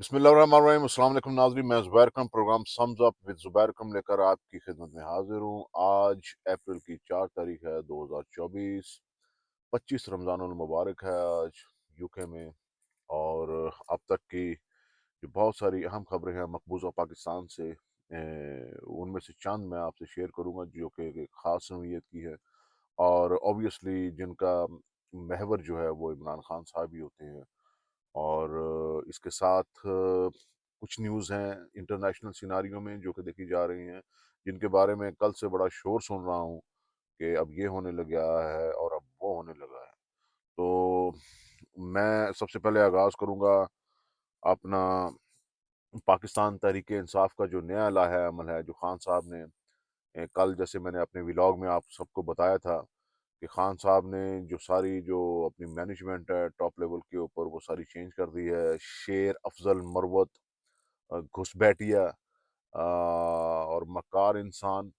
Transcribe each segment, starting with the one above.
بسم اللہ الرحمن الرحیم۔ السلام علیکم ناظرین، میں زبیر اکرم پروگرام سمز اپ ود زبیر اکرم لے کر آپ کی خدمت میں حاضر ہوں۔ آج اپریل کی 4 تاریخ ہے 2024، 25 رمضان المبارک ہے آج یو کے میں۔ اور اب تک کی جو بہت ساری اہم خبریں ہیں مقبوضہ پاکستان سے، ان میں سے چند میں آپ سے شیئر کروں گا جو کہ ایک خاص نوعیت کی ہے، اور اوبویسلی جن کا محور جو ہے وہ عمران خان صاحب ہی ہوتے ہیں۔ اور اس کے ساتھ کچھ نیوز ہیں انٹرنیشنل سیناریوں میں جو کہ دیکھی جا رہی ہیں، جن کے بارے میں کل سے بڑا شور سن رہا ہوں کہ اب یہ ہونے لگا ہے اور اب وہ ہونے لگا ہے۔ تو میں سب سے پہلے آغاز کروں گا اپنا پاکستان تحریک انصاف کا جو نیا لائحہ عمل ہے جو خان صاحب نے کل، جیسے میں نے اپنے ولاگ میں آپ سب کو بتایا تھا کہ خان صاحب نے جو اپنی مینجمنٹ ہے ٹاپ لیول کے اوپر وہ ساری چینج کر دی ہے۔ شیر افضل مروت، گھسبیٹیا اور مکار انسان،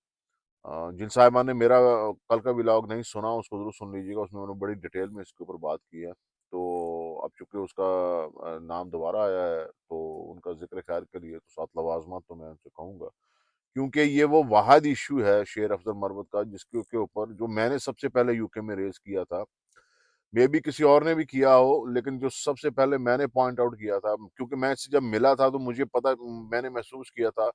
جن صاحبان نے میرا کل کا ولاگ نہیں سنا اس کو ضرور سن لیجیے گا، اس میں نے بڑی ڈیٹیل میں اس کے اوپر بات کی ہے۔ تو اب چونکہ اس کا نام دوبارہ آیا ہے تو ان کا ذکر خیر کے لیے تو 7 لوازمات تو میں ان سے کہوں گا، کیونکہ یہ وہ واحد ایشو ہے شیر افضل مروت کا جس کے اوپر جو میں نے سب سے پہلے یو کے میں ریز کیا تھا، مے بھی کسی اور نے بھی کیا ہو، لیکن جو سب سے پہلے میں نے پوائنٹ آؤٹ کیا تھا، کیونکہ میں اس سے جب ملا تھا تو مجھے پتا، میں نے محسوس کیا تھا،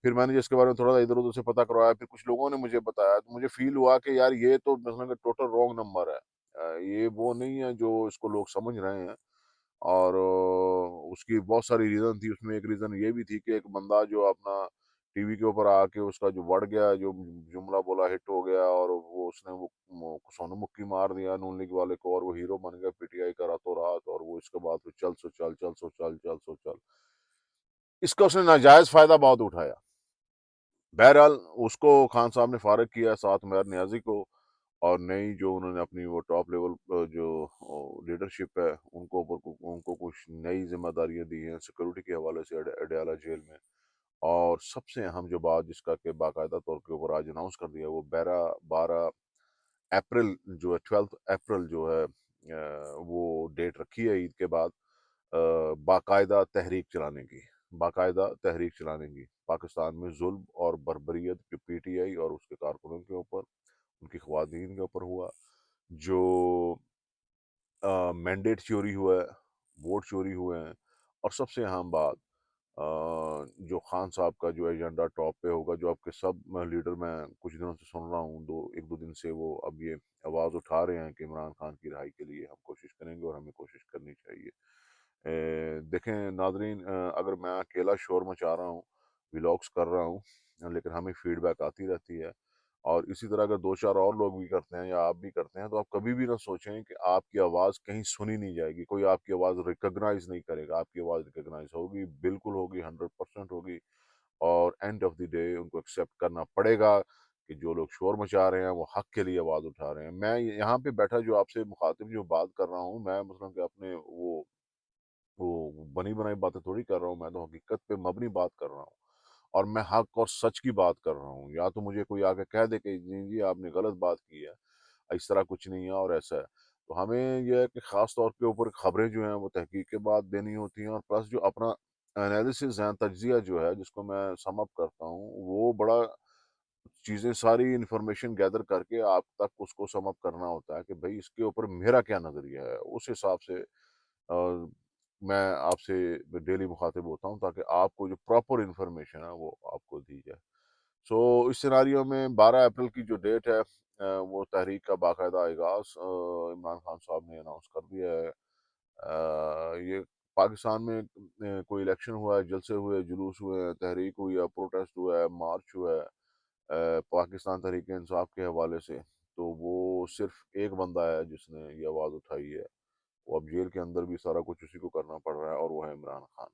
پھر میں نے جس کے بارے میں تھوڑا سا ادھر ادھر سے پتا کروایا، پھر کچھ لوگوں نے مجھے بتایا تو مجھے فیل ہوا کہ یار یہ تو مثلا کہ ٹوٹل رانگ نمبر ہے، یہ وہ نہیں ہے جو اس کو لوگ سمجھ رہے ہیں۔ اور اس کی بہت ساری ریزن تھی، اس میں ایک ریزن یہ بھی تھی کہ ایک بندہ جو اپنا ٹی وی کے اوپر آ کے اس کا جو بڑھ گیا، جو جملہ بولا ہٹ ہو گیا، اور وہ اس نے وہ سونو مکی مار دیا نون لیگ والے کو، اور وہ ہیرو بن گیا پی ٹی آئی کا راتوں رات، اور وہ اس کے بعد پھر چل سو چل چل سو چل چل سو چل، اس کا اس نے ناجائز فائدہ بہت اٹھایا۔ بہرحال اس کو خان صاحب نے فارغ کیا، ساتھ میر نیازی کو، اور نئی جو انہوں نے اپنی وہ ٹاپ لیول جو لیڈرشپ ہے ان کو کچھ نئی ذمہ داریاں دی ہیں سیکورٹی کے حوالے سے اڈیالہ جیل میں۔ اور سب سے اہم جو بات جس کا کہ باقاعدہ طور کے اوپر آج اناؤنس کر دیا، وہ 12 اپریل جو ہے 12 اپریل جو ہے وہ ڈیٹ رکھی ہے عید کے بعد، باقاعدہ تحریک چلانے کی، باقاعدہ تحریک چلانے کی پاکستان میں ظلم اور بربریت جو پی ٹی آئی اور اس کے کارکنوں کے اوپر، ان کی خواتین کے اوپر ہوا، جو مینڈیٹ چوری ہوا ہے، ووٹ چوری ہوئے ہیں، اور سب سے اہم بات جو خان صاحب کا جو ایجنڈا ٹاپ پہ ہوگا، جو آپ کے سب لیڈر میں کچھ دنوں سے سن رہا ہوں، ایک دو دن سے وہ اب یہ آواز اٹھا رہے ہیں کہ عمران خان کی رہائی کے لیے ہم کوشش کریں گے اور ہمیں کوشش کرنی چاہیے۔ دیکھیں ناظرین، اگر میں اکیلا شور مچا رہا ہوں، ولاگس کر رہا ہوں، لیکن ہمیں فیڈ بیک آتی رہتی ہے، اور اسی طرح اگر 2 4 اور لوگ بھی کرتے ہیں یا آپ بھی کرتے ہیں تو آپ کبھی بھی نہ سوچیں کہ آپ کی آواز کہیں سنی نہیں جائے گی، کوئی آپ کی آواز ریکگنائز نہیں کرے گا۔ آپ کی آواز ریکگنائز ہوگی، بالکل ہوگی، 100% ہوگی، اور اینڈ آف دی ڈے ان کو ایکسیپٹ کرنا پڑے گا کہ جو لوگ شور مچا رہے ہیں وہ حق کے لیے آواز اٹھا رہے ہیں۔ میں یہاں پہ بیٹھا جو آپ سے مخاطب جو بات کر رہا ہوں، میں مثلا کہ اپنے وہ بنی بنائی باتیں تھوڑی کر رہا ہوں، میں تو حقیقت پہ مبنی بات کر رہا ہوں، اور میں حق اور سچ کی بات کر رہا ہوں۔ یا تو مجھے کوئی آ کے کہہ دے کہ جی آپ نے غلط بات کی ہے، اس طرح کچھ نہیں ہے اور ایسا ہے، تو ہمیں یہ ہے کہ خاص طور کے اوپر خبریں جو ہیں وہ تحقیق کے بعد دینی ہوتی ہیں، اور پلس جو اپنا انالیسس ہے، تجزیہ جو ہے جس کو میں سم اپ کرتا ہوں، وہ بڑا چیزیں ساری انفارمیشن گیدر کر کے آپ تک اس کو سم اپ کرنا ہوتا ہے کہ بھئی اس کے اوپر میرا کیا نظریہ ہے، اس حساب سے میں آپ سے ڈیلی مخاطب ہوتا ہوں تاکہ آپ کو جو پراپر انفارمیشن ہے وہ آپ کو دی جائے۔ سو اس سیناریو میں 12 اپریل کی جو ڈیٹ ہے، وہ تحریک کا باقاعدہ آغاز عمران خان صاحب نے اناؤنس کر دیا ہے۔ یہ پاکستان میں کوئی الیکشن ہوا ہے، جلسے ہوئے، جلوس ہوئے ہیں، تحریک ہوئی ہے، پروٹیسٹ ہوا ہے، مارچ ہوا ہے پاکستان تحریک انصاف کے حوالے سے، تو وہ صرف ایک بندہ ہے جس نے یہ آواز اٹھائی ہے، وہ اب جیل کے اندر بھی سارا کچھ اسی کو کرنا پڑ رہا ہے، اور وہ ہے عمران خان۔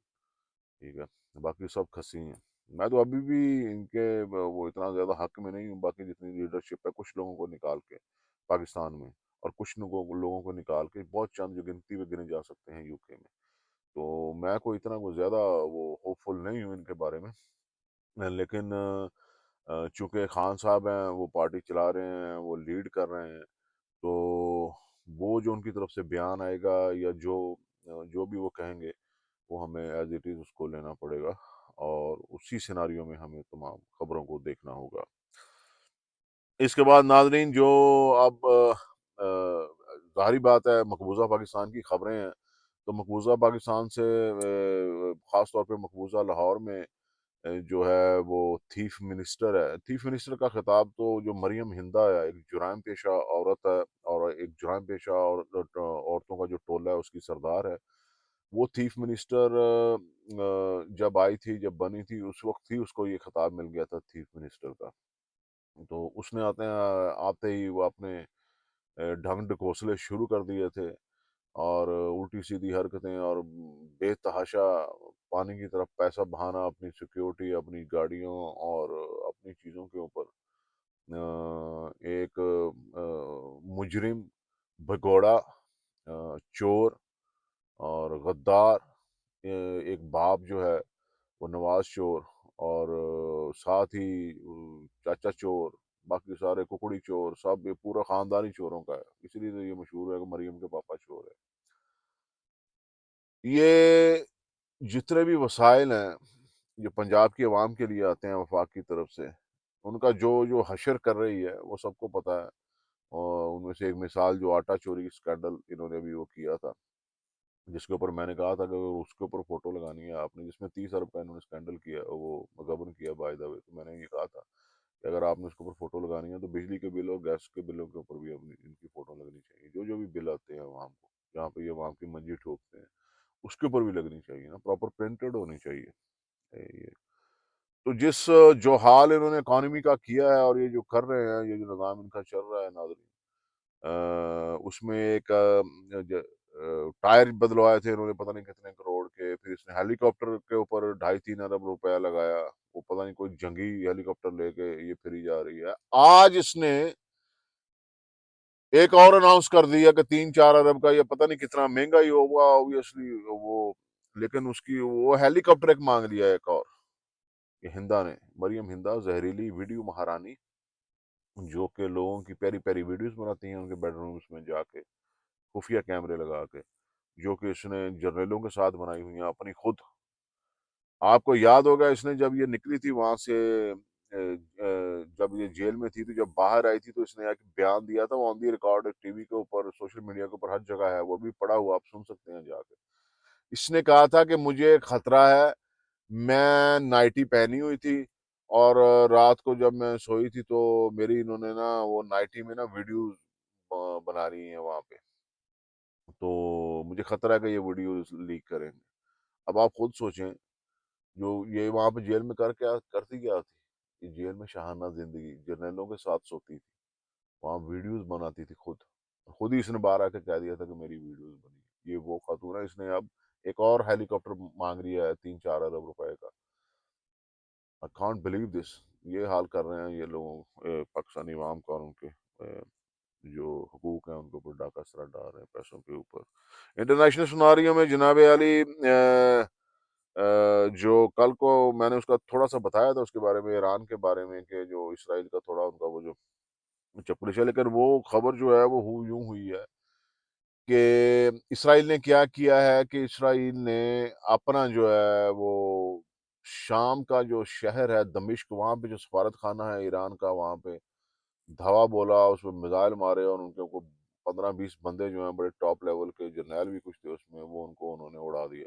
ٹھیک ہے، باقی سب کھسی ہیں۔ میں تو ابھی بھی ان کے وہ اتنا زیادہ حق میں نہیں ہوں، باقی جتنی لیڈرشپ ہے کچھ لوگوں کو نکال کے پاکستان میں، اور کچھ لوگوں کو نکال کے، بہت چند جو گنتی میں گنے جا سکتے ہیں یو کے میں، تو میں کوئی اتنا وہ زیادہ وہ ہوپ فل نہیں ہوں ان کے بارے میں، لیکن چونکہ خان صاحب ہیں، وہ پارٹی چلا رہے ہیں، وہ لیڈ کر رہے ہیں، تو وہ جو ان کی طرف سے بیان آئے گا یا جو بھی وہ کہیں گے، وہ ہمیں ایز اٹ از اس کو لینا پڑے گا، اور اسی سیناریو میں ہمیں تمام خبروں کو دیکھنا ہوگا۔ اس کے بعد ناظرین، جو اب ظاہری بات ہے مقبوضہ پاکستان کی خبریں ہیں، تو مقبوضہ پاکستان سے خاص طور پہ مقبوضہ لاہور میں جو ہے وہ تھیف منسٹر ہے۔ تھیف منسٹر کا خطاب تو جو مریم ہندا ہے، ایک جرائم پیشہ عورت ہے، اور ایک جرائم پیشہ عورتوں کا جو ٹولہ ہے اس کی سردار ہے، وہ تھیف منسٹر جب آئی تھی، جب بنی تھی، اس وقت ہی اس کو یہ خطاب مل گیا تھا تھیف منسٹر کا۔ تو اس نے آتے ہی وہ اپنے ڈھنگ ڈکوسلے شروع کر دیے تھے، اور الٹی سیدھی حرکتیں، اور بے تحاشا پانی کی طرف پیسہ بہانا اپنی سیکیورٹی، اپنی گاڑیوں اور اپنی چیزوں کے اوپر۔ ایک مجرم، بھگوڑا، چور اور غدار، ایک باپ جو ہے وہ نواز چور، اور ساتھ ہی چاچا چور، باقی سارے ککڑی چور، سب یہ پورا خاندانی چوروں کا ہے، اس لیے تو یہ مشہور ہے کہ مریم کے پاپا چور ہے۔ یہ جتنے بھی وسائل ہیں جو پنجاب کی عوام کے لیے آتے ہیں وفاق کی طرف سے، ان کا جو حشر کر رہی ہے وہ سب کو پتہ ہے۔ اور ان میں سے ایک مثال جو آٹا چوری اسکینڈل انہوں نے بھی وہ کیا تھا، جس کے اوپر میں نے کہا تھا کہ اگر اس کے اوپر فوٹو لگانی ہے آپ نے، جس میں 30 ارب کا انہوں نے اسکینڈل کیا، وہ گبن کیا بائی دا وے، تو میں نے یہ کہا تھا کہ اگر آپ نے اس کے اوپر فوٹو لگانی ہے تو بجلی کے بل اور گیس کے بلوں کے اوپر بھی ان کی فوٹو لگنی چاہیے، جو بھی بل آتے ہیں عوام کو، جہاں پہ یہ عوام کی منجی ٹھوکتے ہیں، اس کے اوپر بھی لگنی چاہیے نا، پراپر پرنٹڈ ہونی چاہیے یہ۔ تو جو حال انہوں نے اکانومی کا کیا ہے، اور یہ جو کر رہے ہیں، یہ جو نظام ان کا چل رہا ہے ناظرین، اس میں ایک ٹائر بدلوائے تھے انہوں نے پتہ نہیں کتنے کروڑ کے، پھر اس نے ہیلی کاپٹر کے اوپر 2.5-3 ارب روپیہ لگایا، وہ پتہ نہیں کوئی جنگی ہیلی کاپٹر لے کے یہ پھری جا رہی ہے۔ آج اس نے ایک اور اناؤنس کر دیا کہ 3-4 ارب کا، یہ پتہ نہیں کتنا مہنگا ہی ہوگا اوبیسلی وہ، لیکن اس کی وہ ہیلی کاپٹر ایک مانگ لیا ایک اور، یہ ہندا نے، مریم ہندا، زہریلی ویڈیو مہارانی، جو کہ لوگوں کی پیاری پیاری ویڈیوز بناتی ہیں ان کے بیڈ رومز میں جا کے خفیہ کیمرے لگا کے، جو کہ اس نے جرنیلوں کے ساتھ بنائی ہوئی ہیں اپنی خود۔ آپ کو یاد ہوگا اس نے جب یہ نکلی تھی وہاں سے، جب یہ جیل میں تھی، تو جب باہر آئی تھی تو اس نے ایک بیان دیا تھا، وہ آن دی ریکارڈ ٹی وی کے اوپر، سوشل میڈیا کے اوپر، ہر جگہ ہے، وہ بھی پڑا ہوا، آپ سن سکتے ہیں جا کے۔ اس نے کہا تھا کہ مجھے خطرہ ہے، میں نائٹی پہنی ہوئی تھی، اور رات کو جب میں سوئی تھی تو میری انہوں نے نا وہ نائٹی میں نا ویڈیوز بنا رہی ہیں وہاں پہ، تو مجھے خطرہ ہے کہ یہ ویڈیوز لیک کریں گے۔ اب آپ خود سوچیں، جو یہ وہاں پہ جیل میں کرتی کیا تھی، یہ جیل میں شاہانہ زندگی، جرنیلوں کے ساتھ سوتی تھی، وہاں ویڈیوز بناتی تھی خود ہی اس نے باہر آ کے کہہ دیا تھا کہ میری ویڈیوز بنی۔ یہ وہ خاتون ہے، اس نے اب ایک اور ہیلی کاپٹر مانگ رہی ہے 3-4 ارب روپے کا۔ I can't believe this، یہ حال کر رہے ہیں یہ لوگ، پاکستانی عوام کا، اور ان کے جو حقوق ہیں ان کے اوپر ڈاکہ سرا ڈال رہے ہیں پیسوں کے اوپر۔ انٹرنیشنل سناریوں میں جناب علی، جو کل کو میں نے اس کا تھوڑا سا بتایا تھا اس کے بارے میں، ایران کے بارے میں، کہ جو اسرائیل کا تھوڑا ان کا وہ جو چپلش ہے، لیکن وہ خبر جو ہے وہ یوں ہوئی ہے کہ اسرائیل نے کیا کیا ہے کہ اسرائیل نے اپنا جو ہے وہ شام کا جو شہر ہے دمشق، وہاں پہ جو سفارت خانہ ہے ایران کا، وہاں پہ دھوا بولا، اس میں میزائل مارے، اور ان کے کو 15-20 بندے جو ہیں بڑے ٹاپ لیول کے جرنیل بھی کچھ تھے اس میں، وہ انہوں نے اڑا دیا۔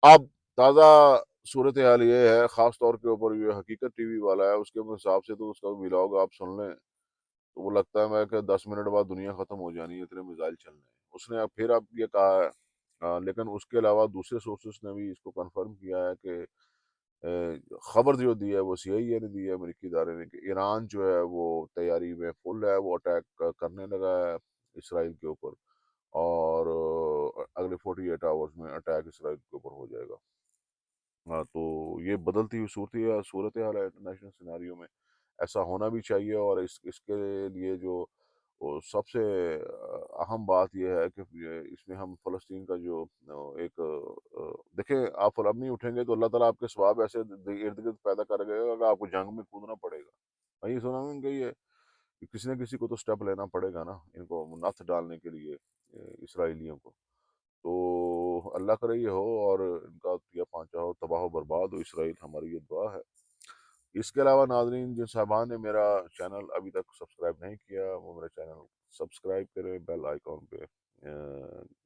اب تازہ صورتحال یہ ہے، خاص طور کے اوپر یہ حقیقت ٹی وی والا ہے، اس کے حساب سے تو اس کا ولاگ آپ سن لیں تو وہ لگتا ہے میں کہ 10 منٹ بعد دنیا ختم ہو جانی ہے، اتنے میزائل چل رہے ہیں۔ اس نے پھر اب یہ کہا ہے، لیکن اس کے علاوہ دوسرے سورسز نے بھی اس کو کنفرم کیا ہے کہ خبر جو دی ہے وہ سی آئی اے نے دی ہے، امریکی ادارے نے، کہ ایران جو ہے وہ تیاری میں فل ہے، وہ اٹیک کرنے لگا ہے اسرائیل کے اوپر، اور اگلے 48 آورز میں اٹیک اسرائیل کے اوپر ہو جائے گا۔ تو یہ بدلتی ہوئی صورتحال ہے انٹرنیشنل سیناریو میں، ایسا ہونا بھی چاہیے، اور اس کے لیے جو سب سے اہم بات یہ ہے کہ اس میں ہم فلسطین کا جو ایک دیکھیں، آپ اب نہیں اٹھیں گے تو اللہ تعالیٰ آپ کے ثواب ایسے ارد گرد پیدا کر گئے گا کہ آپ کو جنگ میں کودنا پڑے گا۔ میں یہ سنا ہوں کہ یہ کسی نہ کسی کو تو سٹیپ لینا پڑے گا نا ان کو نتھ ڈالنے کے لیے، اسرائیلیوں کو۔ تو اللہ کرے یہ ہو اور ان کا دیا پانچا ہو، تباہ و برباد ہو اسرائیل، ہماری یہ دعا ہے۔ اس کے علاوہ ناظرین، جن صاحبان نے میرا چینل ابھی تک سبسکرائب نہیں کیا وہ میرا چینل سبسکرائب کریں، بیل آئیکن پہ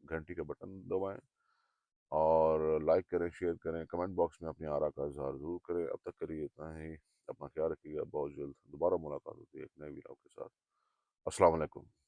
گھنٹی کا بٹن دبائیں، اور لائک کریں، شیئر کریں، کمنٹ باکس میں اپنی آراء کا اظہار ضرور کریں۔ اب تک کے لیے اتنا ہی، اپنا خیال رکھیے گا، بہت جلد دوبارہ ملاقات ہوتی ہے ایک نئے ویڈیو کے ساتھ۔ السلام علیکم۔